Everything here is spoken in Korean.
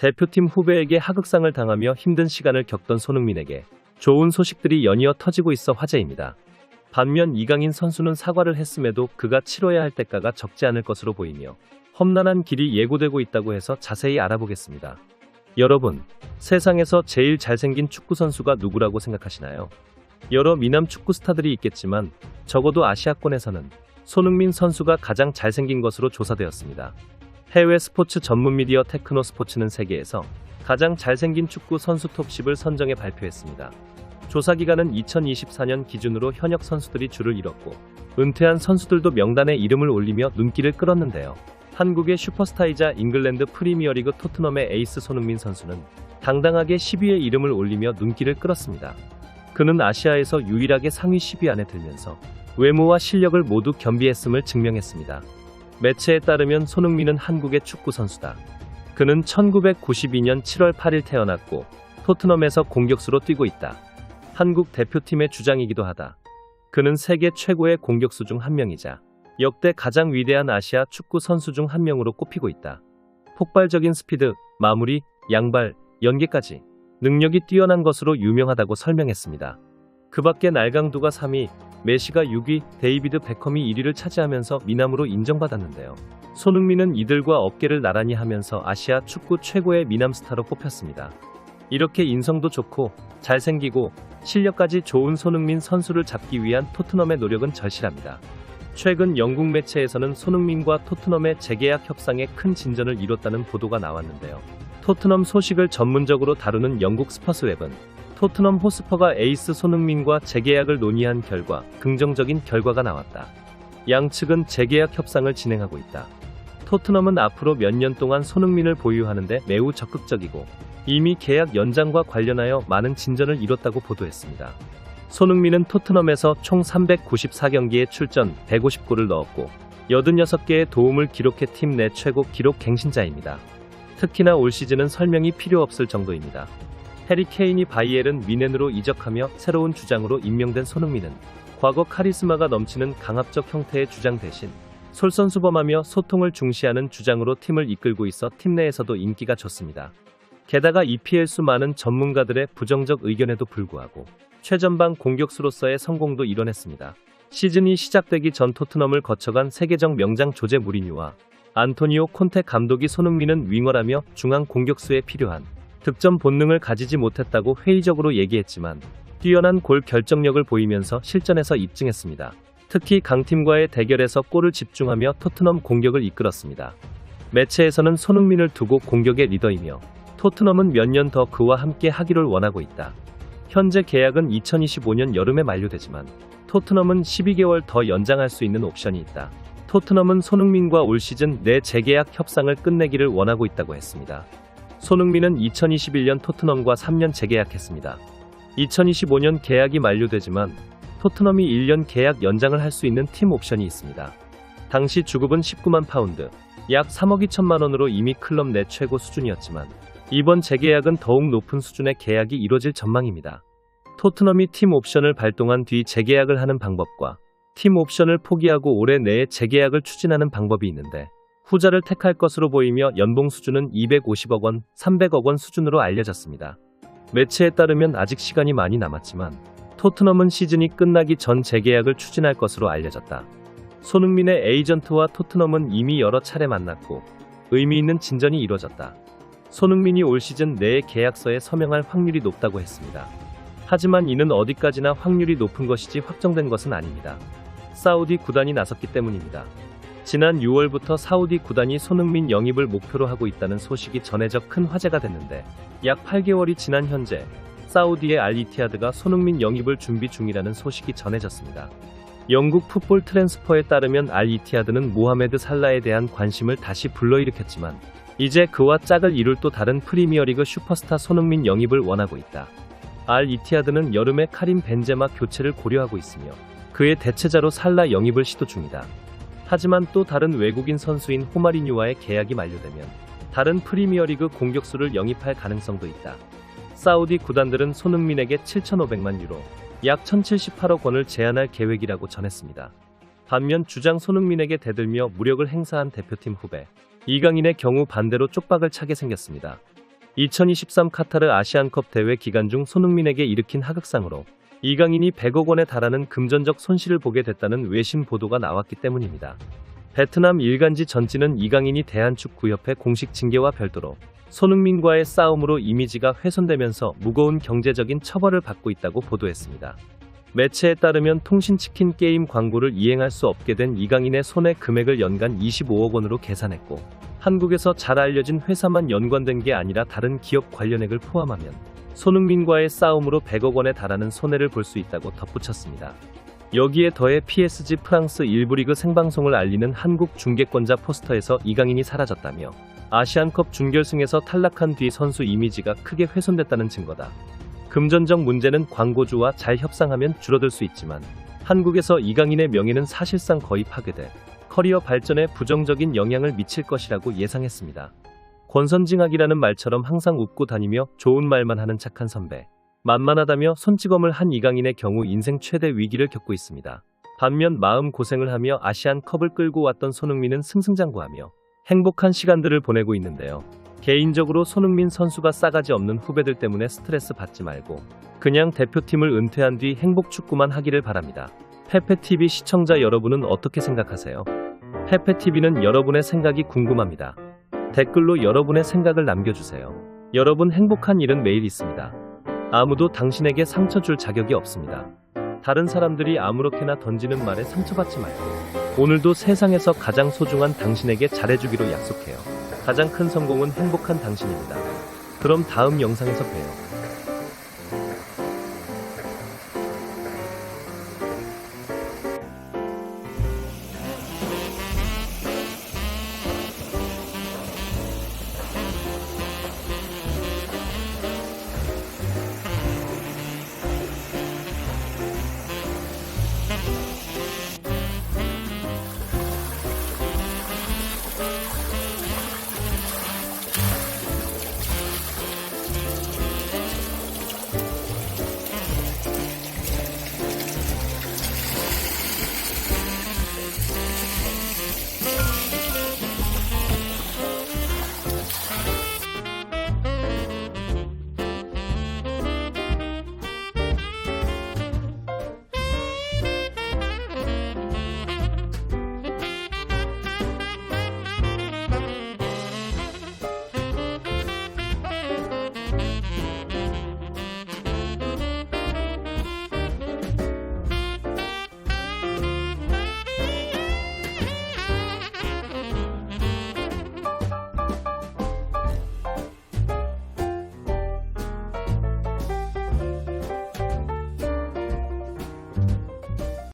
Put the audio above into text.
대표팀 후배에게 하극상을 당하며 힘든 시간을 겪던 손흥민에게 좋은 소식들이 연이어 터지고 있어 화제입니다. 반면 이강인 선수는 사과를 했음에도 그가 치러야 할 대가가 적지 않을 것으로 보이며 험난한 길이 예고되고 있다고 해서 자세히 알아보겠습니다. 여러분, 세상에서 제일 잘생긴 축구 선수가 누구라고 생각하시나요? 여러 미남 축구 스타들이 있겠지만 적어도 아시아권에서는 손흥민 선수가 가장 잘생긴 것으로 조사되었습니다. 해외 스포츠 전문 미디어 테크노 스포츠는 세계에서 가장 잘생긴 축구 선수 톱10을 선정해 발표했습니다. 조사 기간은 2024년 기준으로 현역 선수들이 줄을 이뤘고 은퇴한 선수들도 명단에 이름을 올리며 눈길을 끌었는데요. 한국의 슈퍼스타이자 잉글랜드 프리미어리그 토트넘의 에이스 손흥민 선수는 당당하게 10위에 이름을 올리며 눈길을 끌었습니다. 그는 아시아에서 유일하게 상위 10위 안에 들면서 외모와 실력을 모두 겸비했음을 증명했습니다. 매체에 따르면 손흥민은 한국의 축구 선수다. 그는 1992년 7월 8일 태어났고 토트넘에서 공격수로 뛰고 있다. 한국 대표팀의 주장이기도 하다. 그는 세계 최고의 공격수 중 한 명이자 역대 가장 위대한 아시아 축구 선수 중 한 명으로 꼽히고 있다. 폭발적인 스피드, 마무리, 양발, 연계까지 능력이 뛰어난 것으로 유명하다고 설명했습니다. 그 밖에 날강도가 3위, 메시가 6위, 데이비드 베컴이 1위를 차지하면서 미남으로 인정받았는데요. 손흥민은 이들과 어깨를 나란히 하면서 아시아 축구 최고의 미남 스타로 꼽혔습니다. 이렇게 인성도 좋고 잘생기고 실력까지 좋은 손흥민 선수를 잡기 위한 토트넘의 노력은 절실합니다. 최근 영국 매체에서는 손흥민과 토트넘의 재계약 협상에 큰 진전을 이뤘다는 보도가 나왔는데요. 토트넘 소식을 전문적으로 다루는 영국 스퍼스웹은 토트넘 호스퍼가 에이스 손흥민과 재계약을 논의한 결과 긍정적인 결과가 나왔다. 양측은 재계약 협상을 진행하고 있다. 토트넘은 앞으로 몇 년 동안 손흥민을 보유하는데 매우 적극적이고 이미 계약 연장과 관련하여 많은 진전을 이뤘다고 보도했습니다. 손흥민은 토트넘에서 총 394경기에 출전 150골을 넣었고 86개의 도움을 기록해 팀 내 최고 기록 갱신자입니다. 특히나 올 시즌은 설명이 필요 없을 정도입니다. 해리 케인이 바이에른 뮌헨으로 이적하며 새로운 주장으로 임명된 손흥민은 과거 카리스마가 넘치는 강압적 형태의 주장 대신 솔선수범하며 소통을 중시하는 주장으로 팀을 이끌고 있어 팀 내에서도 인기가 좋습니다. 게다가 EPL 수 많은 전문가들의 부정적 의견에도 불구하고 최전방 공격수로서의 성공도 이뤄냈습니다. 시즌이 시작되기 전 토트넘을 거쳐간 세계적 명장 조제 무리뉴와 안토니오 콘테 감독이 손흥민은 윙어라며 중앙 공격수에 필요한 득점 본능을 가지지 못했다고 회의적으로 얘기했지만 뛰어난 골 결정력을 보이면서 실전에서 입증했습니다. 특히 강팀과의 대결에서 골을 집중하며 토트넘 공격을 이끌었습니다. 매체에서는 손흥민을 두고 공격의 리더이며 토트넘은 몇 년 더 그와 함께 하기를 원하고 있다. 현재 계약은 2025년 여름에 만료되지만 토트넘은 12개월 더 연장할 수 있는 옵션이 있다. 토트넘은 손흥민과 올 시즌 내 재계약 협상을 끝내기를 원하고 있다고 했습니다. 손흥민은 2021년 토트넘과 3년 재계약했습니다. 2025년 계약이 만료되지만 토트넘이 1년 계약 연장을 할 수 있는 팀 옵션이 있습니다. 당시 주급은 19만 파운드, 약 3억 2천만 원으로 이미 클럽 내 최고 수준이었지만 이번 재계약은 더욱 높은 수준의 계약이 이뤄질 전망입니다. 토트넘이 팀 옵션을 발동한 뒤 재계약을 하는 방법과 팀 옵션을 포기하고 올해 내에 재계약을 추진하는 방법이 있는데 후자를 택할 것으로 보이며 연봉 수준은 250억 원, 300억 원 수준으로 알려졌습니다. 매체에 따르면 아직 시간이 많이 남았지만 토트넘은 시즌이 끝나기 전 재계약을 추진할 것으로 알려졌다. 손흥민의 에이전트와 토트넘은 이미 여러 차례 만났고 의미 있는 진전이 이뤄졌다. 손흥민이 올 시즌 내에 계약서에 서명할 확률이 높다고 했습니다. 하지만 이는 어디까지나 확률이 높은 것이지 확정된 것은 아닙니다. 사우디 구단이 나섰기 때문입니다. 지난 6월부터 사우디 구단이 손흥민 영입을 목표로 하고 있다는 소식이 전해져 큰 화제가 됐는데 약 8개월이 지난 현재 사우디의 알-이티하드가 손흥민 영입을 준비 중이라는 소식이 전해졌습니다. 영국 풋볼 트랜스퍼에 따르면 알-이티하드는 모하메드 살라에 대한 관심을 다시 불러일으켰지만 이제 그와 짝을 이룰 또 다른 프리미어리그 슈퍼스타 손흥민 영입을 원하고 있다. 알-이티하드는 여름에 카림 벤제마 교체를 고려하고 있으며 그의 대체자로 살라 영입을 시도 중이다. 하지만 또 다른 외국인 선수인 호마리뉴와의 계약이 만료되면 다른 프리미어리그 공격수를 영입할 가능성도 있다. 사우디 구단들은 손흥민에게 7,500만 유로, 약 1,078억 원을 제안할 계획이라고 전했습니다. 반면 주장 손흥민에게 대들며 무력을 행사한 대표팀 후배 이강인의 경우 반대로 쪽박을 차게 생겼습니다. 2023 카타르 아시안컵 대회 기간 중 손흥민에게 일으킨 하극상으로 이강인이 100억 원에 달하는 금전적 손실을 보게 됐다는 외신 보도가 나왔기 때문입니다. 베트남 일간지 전지는 이강인이 대한축구협회 공식 징계와 별도로 손흥민과의 싸움으로 이미지가 훼손되면서 무거운 경제적인 처벌을 받고 있다고 보도했습니다. 매체에 따르면 통신치킨 게임 광고를 이행할 수 없게 된 이강인의 손해 금액을 연간 25억 원으로 계산했고, 한국에서 잘 알려진 회사만 연관된 게 아니라 다른 기업 관련액을 포함하면 손흥민과의 싸움으로 100억 원에 달하는 손해를 볼 수 있다고 덧붙였습니다. 여기에 더해 PSG 프랑스 1부 리그 생방송을 알리는 한국 중계권자 포스터에서 이강인이 사라졌다며 아시안컵 준결승에서 탈락한 뒤 선수 이미지가 크게 훼손됐다는 증거다. 금전적 문제는 광고주와 잘 협상하면 줄어들 수 있지만 한국에서 이강인의 명예는 사실상 거의 파괴돼 커리어 발전에 부정적인 영향을 미칠 것이라고 예상했습니다. 권선징악이라는 말처럼 항상 웃고 다니며 좋은 말만 하는 착한 선배. 만만하다며 손찌검을 한 이강인의 경우 인생 최대 위기를 겪고 있습니다. 반면 마음 고생을 하며 아시안컵을 끌고 왔던 손흥민은 승승장구하며 행복한 시간들을 보내고 있는데요. 개인적으로 손흥민 선수가 싸가지 없는 후배들 때문에 스트레스 받지 말고 그냥 대표팀을 은퇴한 뒤 행복 축구만 하기를 바랍니다. 페페TV 시청자 여러분은 어떻게 생각하세요? 페페TV는 여러분의 생각이 궁금합니다. 댓글로 여러분의 생각을 남겨주세요. 여러분 행복한 일은 매일 있습니다. 아무도 당신에게 상처 줄 자격이 없습니다. 다른 사람들이 아무렇게나 던지는 말에 상처받지 말고 오늘도 세상에서 가장 소중한 당신에게 잘해주기로 약속해요. 가장 큰 성공은 행복한 당신입니다. 그럼 다음 영상에서 봬요.